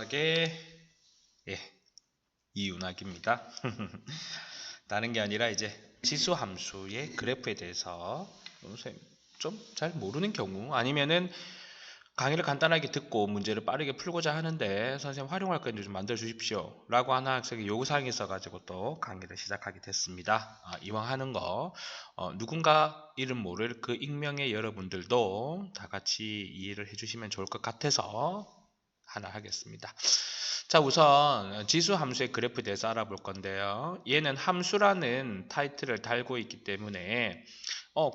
마지막에 이윤학입니다. 다른 게 아니라 이제 지수 함수의 그래프에 대해서 좀 잘 모르는 경우 아니면은 강의를 간단하게 듣고 문제를 빠르게 풀고자 하는데 선생님 활용할 거 있는지 좀 만들어 주십시오 라고 하는 학생의 요구사항이 있어가지고 또 강의를 시작하게 됐습니다. 이왕 하는 거 누군가 이름 모를 그 익명의 여러분들도 다 같이 이해를 해주시면 좋을 것 같아서 하나 하겠습니다. 자, 우선 지수 함수의 그래프에 대해서 알아볼 건데요. 얘는 함수라는 타이틀을 달고 있기 때문에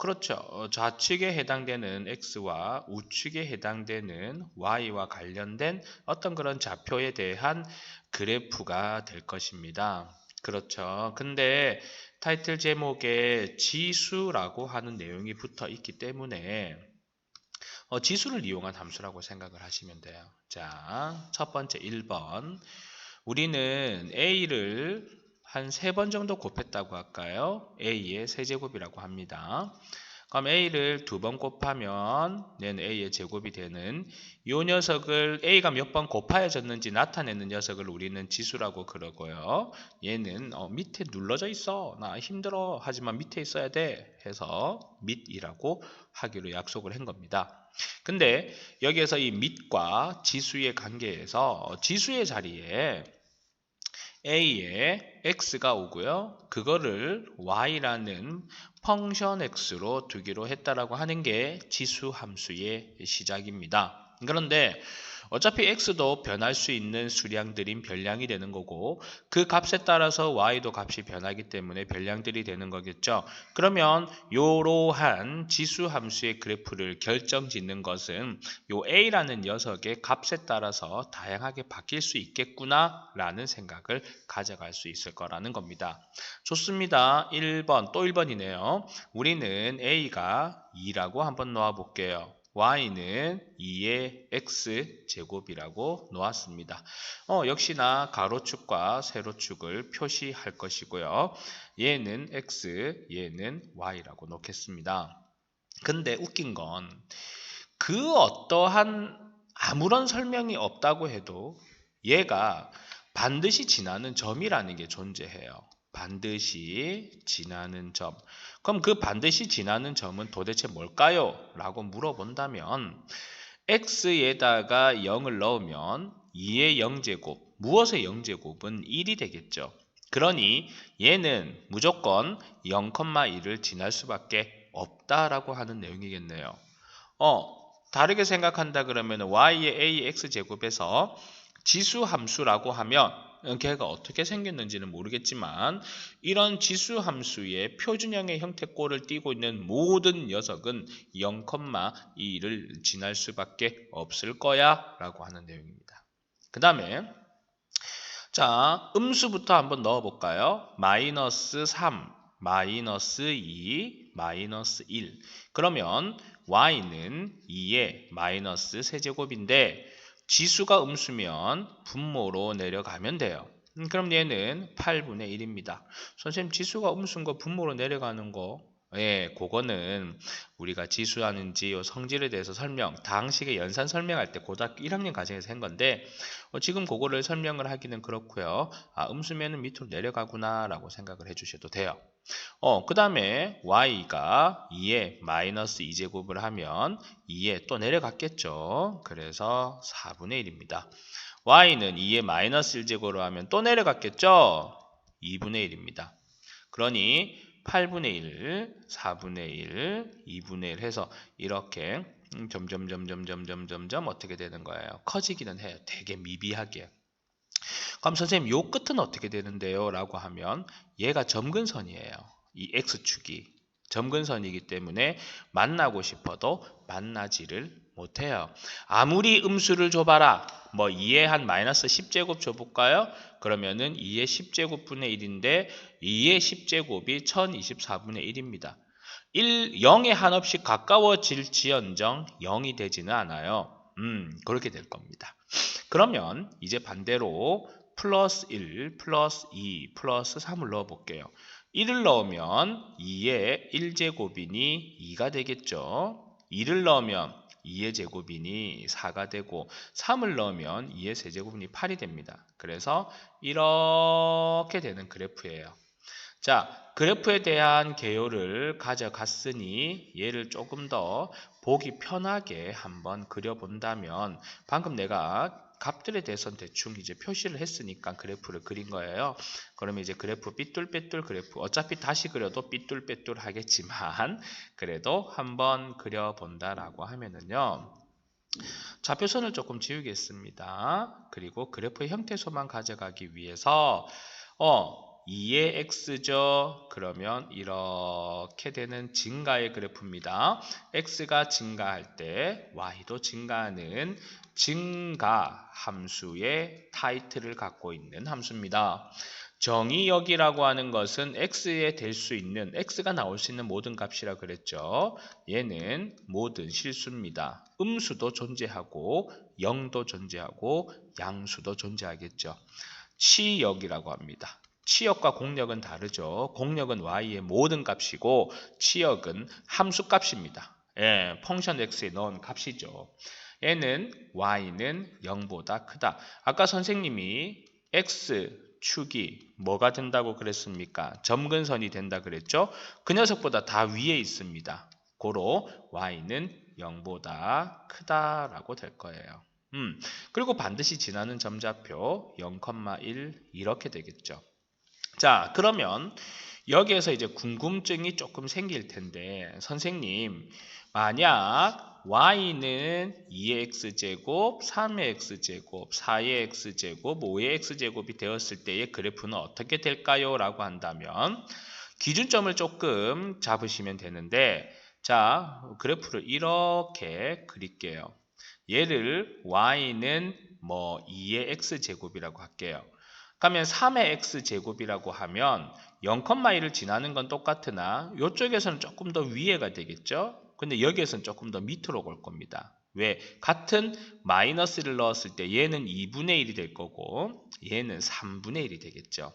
그렇죠. 좌측에 해당되는 x와 우측에 해당되는 y와 관련된 어떤 그런 좌표에 대한 그래프가 될 것입니다. 그렇죠. 근데 타이틀 제목에 지수라고 하는 내용이 붙어 있기 때문에 지수를 이용한 함수라고 생각을 하시면 돼요. 자, 첫 번째 1번. 우리는 a를 한 3번 정도 곱했다고 할까요? a의 세제곱이라고 합니다. 그럼 a를 2번 곱하면 얘는 a의 제곱이 되는 이 녀석을 a가 몇 번 곱하여졌는지 나타내는 녀석을 우리는 지수라고 그러고요. 얘는 밑에 눌러져 있어. 나 힘들어. 하지만 밑에 있어야 돼. 해서 밑이라고 하기로 약속을 한 겁니다. 근데 여기에서 이 밑과 지수의 관계에서 지수의 자리에 a에 x가 오고요. 그거를 y라는 펑션 x로 두기로 했다라고 하는 게 지수 함수의 시작입니다. 그런데 어차피 x도 변할 수 있는 수량들인 별량이 되는 거고 그 값에 따라서 y도 값이 변하기 때문에 별량들이 되는 거겠죠. 그러면 이러한 지수 함수의 그래프를 결정짓는 것은 요 a라는 녀석의 값에 따라서 다양하게 바뀔 수 있겠구나 라는 생각을 가져갈 수 있을 거라는 겁니다. 좋습니다. 1번 또 1번이네요. 우리는 a가 2라고 한번 놓아 볼게요. y는 2의 x제곱이라고 놓았습니다. 역시나 가로축과 세로축을 표시할 것이고요. 얘는 x, 얘는 y라고 놓겠습니다. 근데 웃긴 건 그 어떠한 아무런 설명이 없다고 해도 얘가 반드시 지나는 점이라는 게 존재해요. 반드시 지나는 점. 그럼 그 반드시 지나는 점은 도대체 뭘까요? 라고 물어본다면 x에다가 0을 넣으면 2의 0제곱, 무엇의 0제곱은 1이 되겠죠. 그러니 얘는 무조건 0,1을 지날 수밖에 없다라고 하는 내용이겠네요. 다르게 생각한다 그러면 y의 a x제곱에서 지수 함수라고 하면 걔가 어떻게 생겼는지는 모르겠지만 이런 지수 함수의 표준형의 형태꼴을 띠고 있는 모든 녀석은 0,2를 지날 수밖에 없을 거야 라고 하는 내용입니다. 그 다음에 자 음수부터 한번 넣어볼까요? 마이너스 3, 마이너스 2, 마이너스 1. 그러면 y는 2의 마이너스 세제곱인데 지수가 음수면 분모로 내려가면 돼요. 그럼 얘는 8분의 1입니다. 선생님 지수가 음수인 거 분모로 내려가는 거 그거는 우리가 지수하는지 성질에 대해서 설명, 다항식의 연산 설명할 때 고등학교 1학년 과정에서 한 건데 지금 그거를 설명을 하기는 그렇고요. 음수면은 밑으로 내려가구나 라고 생각을 해주셔도 돼요. 그 다음에 y가 2에 마이너스 2제곱을 하면 2에 또 내려갔겠죠. 그래서 4분의 1입니다. y는 2에 마이너스 1제곱을 하면 또 내려갔겠죠. 2분의 1입니다. 그러니 8분의 1, 4분의 1, 2분의 1 해서 이렇게 점점 어떻게 되는 거예요? 커지기는 해요. 되게 미비하게. 그럼 선생님 요 끝은 어떻게 되는데요? 라고 하면 얘가 점근선이에요. 이 x축이 점근선이기 때문에 만나고 싶어도 만나지를 못해요. 아무리 음수를 줘봐라. 뭐 2의 한 마이너스 10제곱 줘볼까요? 그러면은 2의 10제곱분의 1인데 2의 10제곱이 1024분의 1입니다. 0에 한없이 가까워질지언정 0이 되지는 않아요. 그렇게 될 겁니다. 그러면 이제 반대로 플러스 1, 플러스 2, 플러스 3을 넣어볼게요. 1을 넣으면 2의 1제곱이니 2가 되겠죠. 2를 넣으면 2의 제곱이니 4가 되고 3을 넣으면 2의 세제곱이니 8이 됩니다. 그래서 이렇게 되는 그래프예요. 자, 그래프에 대한 개요를 가져갔으니 얘를 조금 더 보기 편하게 한번 그려본다면 방금 내가 값들에 대해서는 대충 이제 표시를 했으니까 그래프를 그린 거예요. 그러면 이제 그래프 삐뚤빼뚤 그래프 어차피 다시 그려도 삐뚤빼뚤 하겠지만 그래도 한번 그려본다라고 하면은요. 좌표선을 조금 지우겠습니다. 그리고 그래프의 형태소만 가져가기 위해서 2의 x죠. 그러면 이렇게 되는 증가의 그래프입니다. x가 증가할 때 y도 증가하는 증가 함수의 타이틀을 갖고 있는 함수입니다. 정의역이라고 하는 것은 x에 될 수 있는 x가 나올 수 있는 모든 값이라 그랬죠. 얘는 모든 실수입니다. 음수도 존재하고 0도 존재하고 양수도 존재하겠죠. 치역이라고 합니다. 치역과 공역은 다르죠. 공역은 y의 모든 값이고 치역은 함수 값입니다. 예, 펑션 x에 넣은 값이죠. 얘는 y는 0보다 크다. 아까 선생님이 x축이 뭐가 된다고 그랬습니까? 점근선이 된다 그랬죠? 그 녀석보다 다 위에 있습니다. 고로 y는 0보다 크다라고 될 거예요. 그리고 반드시 지나는 점좌표 0,1 이렇게 되겠죠. 자, 그러면 여기에서 이제 궁금증이 조금 생길 텐데 선생님 만약 y는 2의 x제곱, 3의 x제곱, 4의 x제곱, 5의 x제곱이 되었을 때의 그래프는 어떻게 될까요? 라고 한다면 기준점을 조금 잡으시면 되는데 자, 그래프를 이렇게 그릴게요. 얘를 y는 2의 x제곱이라고 할게요. 그러면 3의 x제곱이라고 하면 0,1을 지나는 건 똑같으나 이쪽에서는 조금 더 위에가 되겠죠. 근데 여기에서는 조금 더 밑으로 올 겁니다. 왜? 같은 마이너스를 넣었을 때 얘는 2분의 1이 될 거고 얘는 3분의 1이 되겠죠.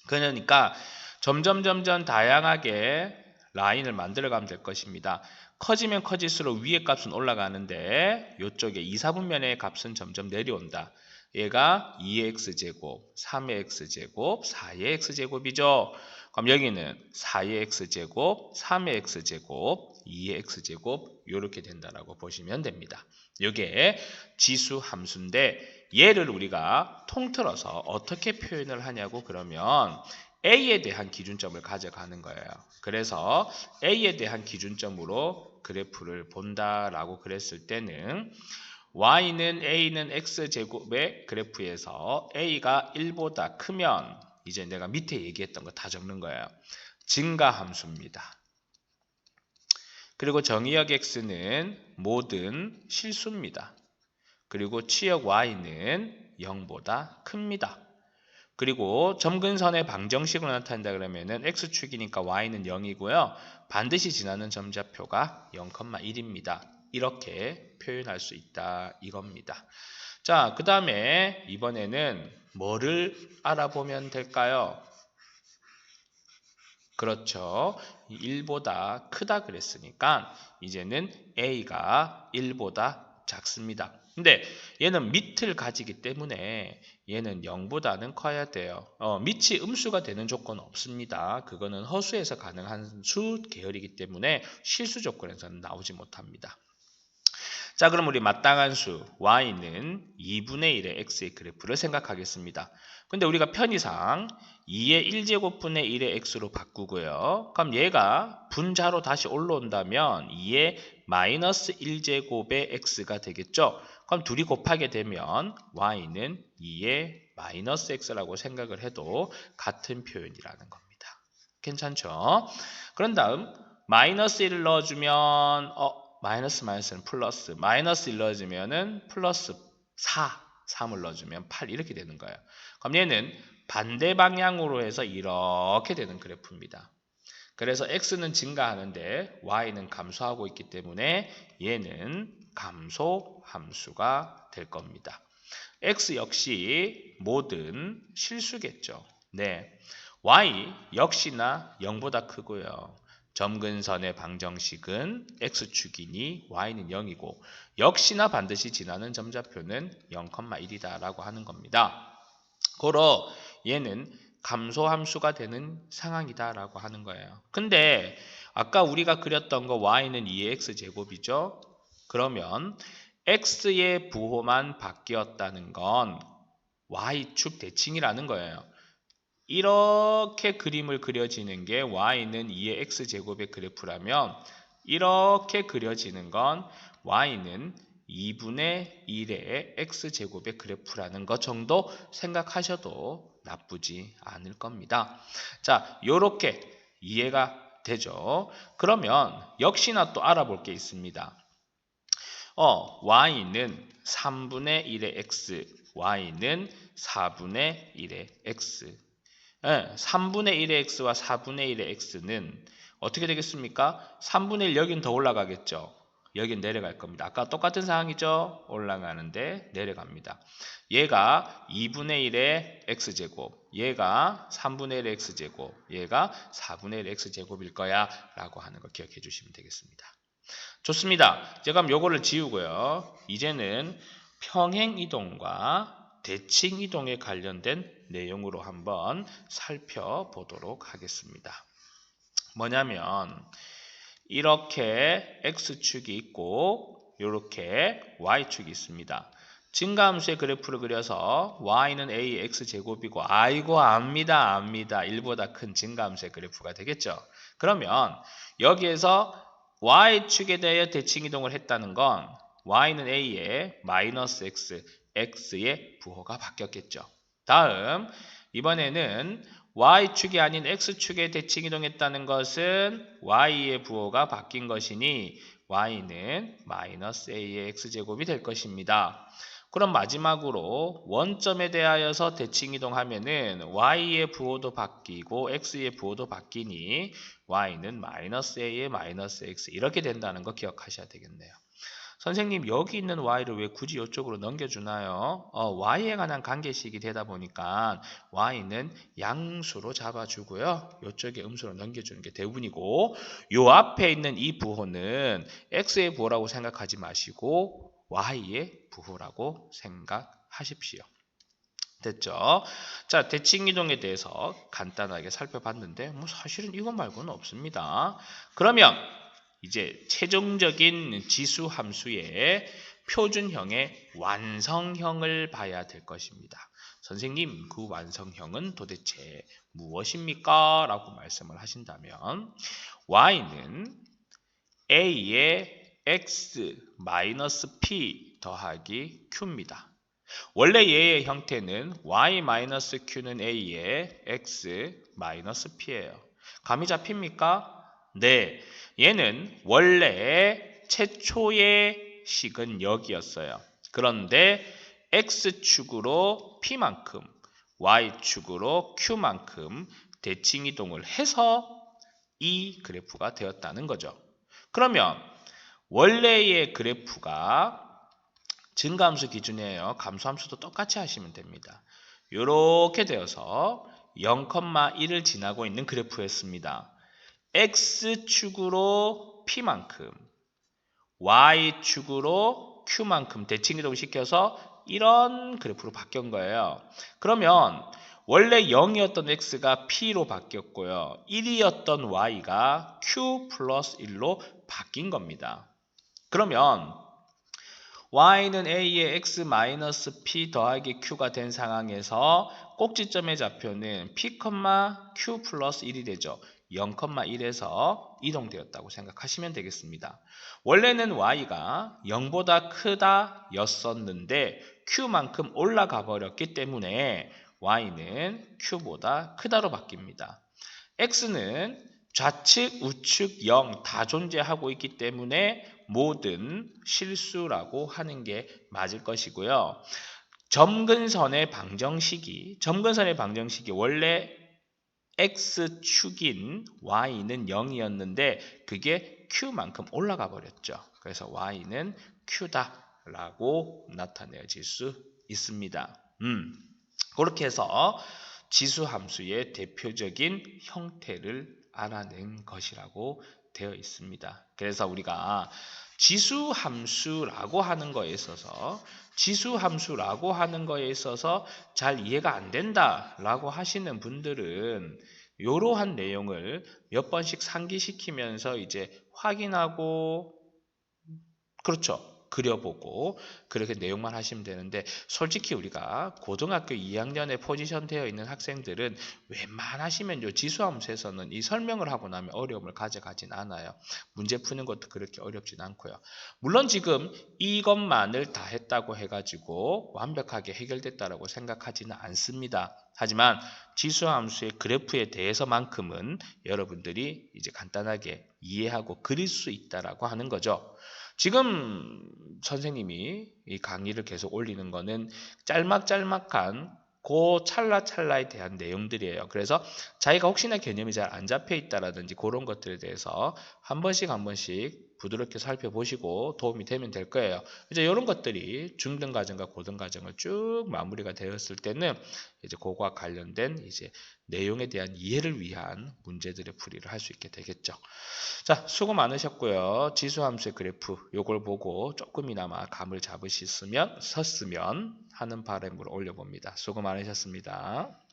그러니까 점점 다양하게 라인을 만들어 가면 될 것입니다. 커지면 커질수록 위의 값은 올라가는데 이쪽에 2, 4분면의 값은 점점 내려온다. 얘가 2의 x제곱, 3의 x제곱, 4의 x제곱이죠. 그럼 여기는 4의 x제곱, 3의 x제곱, 2의 x제곱 이렇게 된다라고 보시면 됩니다. 이게 지수 함수인데 얘를 우리가 통틀어서 어떻게 표현을 하냐고 그러면 A에 대한 기준점을 가져가는 거예요. 그래서 A에 대한 기준점으로 그래프를 본다라고 그랬을 때는 y는 a는 x제곱의 그래프에서 a가 1보다 크면 이제 내가 밑에 얘기했던 거 다 적는 거예요. 증가함수입니다. 그리고 정의역 x는 모든 실수입니다. 그리고 치역 y는 0보다 큽니다. 그리고 점근선의 방정식으로 나타낸다 그러면은 x축이니까 y는 0이고요. 반드시 지나는 점좌표가 0,1입니다. 이렇게 표현할 수 있다 이겁니다. 자, 그 다음에 이번에는 뭐를 알아보면 될까요? 그렇죠. 1보다 크다 그랬으니까 이제는 a가 1보다 작습니다. 근데 얘는 밑을 가지기 때문에 얘는 0보다는 커야 돼요. 밑이 음수가 되는 조건은 없습니다. 그거는 허수에서 가능한 수 계열이기 때문에 실수 조건에서는 나오지 못합니다. 자, 그럼 우리 마땅한 수 y는 2분의 1의 x의 그래프를 생각하겠습니다. 근데 우리가 편의상 2의 1제곱분의 1의 x로 바꾸고요. 그럼 얘가 분자로 다시 올라온다면 2의 마이너스 1제곱의 x가 되겠죠. 그럼 둘이 곱하게 되면 y는 2의 마이너스 x라고 생각을 해도 같은 표현이라는 겁니다. 괜찮죠? 그런 다음 마이너스 1을 넣어주면 마이너스는 플러스, 마이너스 1 넣어주면은 플러스 3을 넣어주면 8 이렇게 되는 거예요. 그럼 얘는 반대 방향으로 해서 이렇게 되는 그래프입니다. 그래서 x는 증가하는데 y는 감소하고 있기 때문에 얘는 감소 함수가 될 겁니다. x 역시 모든 실수겠죠. 네, y 역시나 0보다 크고요. 점근선의 방정식은 x축이니 y는 0이고 역시나 반드시 지나는 점좌표는 0,1이다 라고 하는 겁니다. 고로 얘는 감소함수가 되는 상황이다 라고 하는 거예요. 근데 아까 우리가 그렸던 거 y는 2의 x제곱이죠. 그러면 x의 부호만 바뀌었다는 건 y축 대칭이라는 거예요. 이렇게 그림을 그려지는 게 y는 2의 x제곱의 그래프라면 이렇게 그려지는 건 y는 2분의 1의 x제곱의 그래프라는 것 정도 생각하셔도 나쁘지 않을 겁니다. 자, 요렇게 이해가 되죠? 그러면 역시나 또 알아볼 게 있습니다. y는 3분의 1의 x, y는 4분의 1의 x. 3분의 1의 x와 4분의 1의 x는 어떻게 되겠습니까? 3분의 1 여긴 더 올라가겠죠. 여긴 내려갈 겁니다. 아까 똑같은 상황이죠. 올라가는데 내려갑니다. 얘가 2분의 1의 x제곱, 얘가 3분의 1의 x제곱, 얘가 4분의 1의 x제곱일 거야 라고 하는 거 기억해 주시면 되겠습니다. 좋습니다. 제가 그럼 요거를 지우고요. 이제는 평행이동과 대칭이동에 관련된 내용으로 한번 살펴보도록 하겠습니다. 뭐냐면 이렇게 x축이 있고 이렇게 y축이 있습니다. 증가함수의 그래프를 그려서 y는 a의 x제곱이고 아이고 압니다. 1보다 큰 증가함수의 그래프가 되겠죠. 그러면 여기에서 y축에 대해 대칭이동을 했다는 건 y는 a의 마이너스 x, x의 부호가 바뀌었겠죠. 다음 이번에는 y축이 아닌 x축에 대칭이동했다는 것은 y의 부호가 바뀐 것이니 y는 마이너스 a의 x제곱이 될 것입니다. 그럼 마지막으로 원점에 대하여서 대칭이동하면은 y의 부호도 바뀌고 x의 부호도 바뀌니 y는 마이너스 a의 마이너스 x 이렇게 된다는 거 기억하셔야 되겠네요. 선생님 여기 있는 y를 왜 굳이 이쪽으로 넘겨주나요? y에 관한 관계식이 되다 보니까 y는 양수로 잡아주고요. 이쪽에 음수로 넘겨주는 게 대부분이고 요 앞에 있는 이 부호는 x의 부호라고 생각하지 마시고 y의 부호라고 생각하십시오. 됐죠? 자, 대칭이동에 대해서 간단하게 살펴봤는데 뭐 사실은 이것 말고는 없습니다. 그러면 이제 최종적인 지수 함수의 표준형의 완성형을 봐야 될 것입니다. 선생님, 그 완성형은 도대체 무엇입니까? 라고 말씀을 하신다면 y는 a의 x-p 더하기 q입니다. 원래 얘의 형태는 y-q는 a의 x-p예요. 감이 잡힙니까? 네, 얘는 원래 최초의 식은 여기였어요. 그런데 x축으로 p만큼, y축으로 q만큼 대칭이동을 해서 이 그래프가 되었다는 거죠. 그러면 원래의 그래프가 증가함수 기준이에요. 감소함수도 똑같이 하시면 됩니다. 이렇게 되어서 0,1을 지나고 있는 그래프였습니다. x축으로 p만큼, y축으로 q만큼 대칭이동 시켜서 이런 그래프로 바뀐 거예요. 그러면 원래 0이었던 x가 p로 바뀌었고요. 1이었던 y가 q 플러스 1로 바뀐 겁니다. 그러면 y는 a의 x-p 더하기 q가 된 상황에서 꼭지점의 좌표는 p, q 플러스 1이 되죠. 0,1에서 이동되었다고 생각하시면 되겠습니다. 원래는 y가 0보다 크다 였었는데 q만큼 올라가 버렸기 때문에 y는 q보다 크다로 바뀝니다. x는 좌측, 우측 0 다 존재하고 있기 때문에 모든 실수라고 하는 게 맞을 것이고요. 점근선의 방정식이 원래 x축인 y는 0이었는데 그게 q만큼 올라가 버렸죠. 그래서 y는 q다라고 나타내질 수 있습니다. 그렇게 해서 지수함수의 대표적인 형태를 알아낸 것이라고 되어 있습니다. 그래서 우리가 지수함수라고 하는 거에 있어서 잘 이해가 안 된다라고 하시는 분들은 이러한 내용을 몇 번씩 상기시키면서 이제 확인하고, 그렇죠, 그려보고 그렇게 내용만 하시면 되는데, 솔직히 우리가 고등학교 2학년에 포지션 되어 있는 학생들은 웬만하시면 요 지수함수에서는 이 설명을 하고 나면 어려움을 가져가진 않아요. 문제 푸는 것도 그렇게 어렵진 않고요. 물론 지금 이것만을 다 했다고 해가지고 완벽하게 해결됐다라고 생각하지는 않습니다. 하지만 지수함수의 그래프에 대해서만큼은 여러분들이 이제 간단하게 이해하고 그릴 수 있다라고 하는 거죠. 지금 선생님이 이 강의를 계속 올리는 거는 짤막짤막한 그 찰나찰나에 대한 내용들이에요. 그래서 자기가 혹시나 개념이 잘 안 잡혀 있다라든지 그런 것들에 대해서 한 번씩 부드럽게 살펴보시고 도움이 되면 될 거예요. 이제 이런 것들이 중등과정과 고등과정을 쭉 마무리가 되었을 때는 이제 그거와 관련된 이제 내용에 대한 이해를 위한 문제들의 풀이를 할 수 있게 되겠죠. 자, 수고 많으셨고요. 지수함수의 그래프 요걸 보고 조금이나마 감을 잡으셨으면 하는 바람으로 올려봅니다. 수고 많으셨습니다.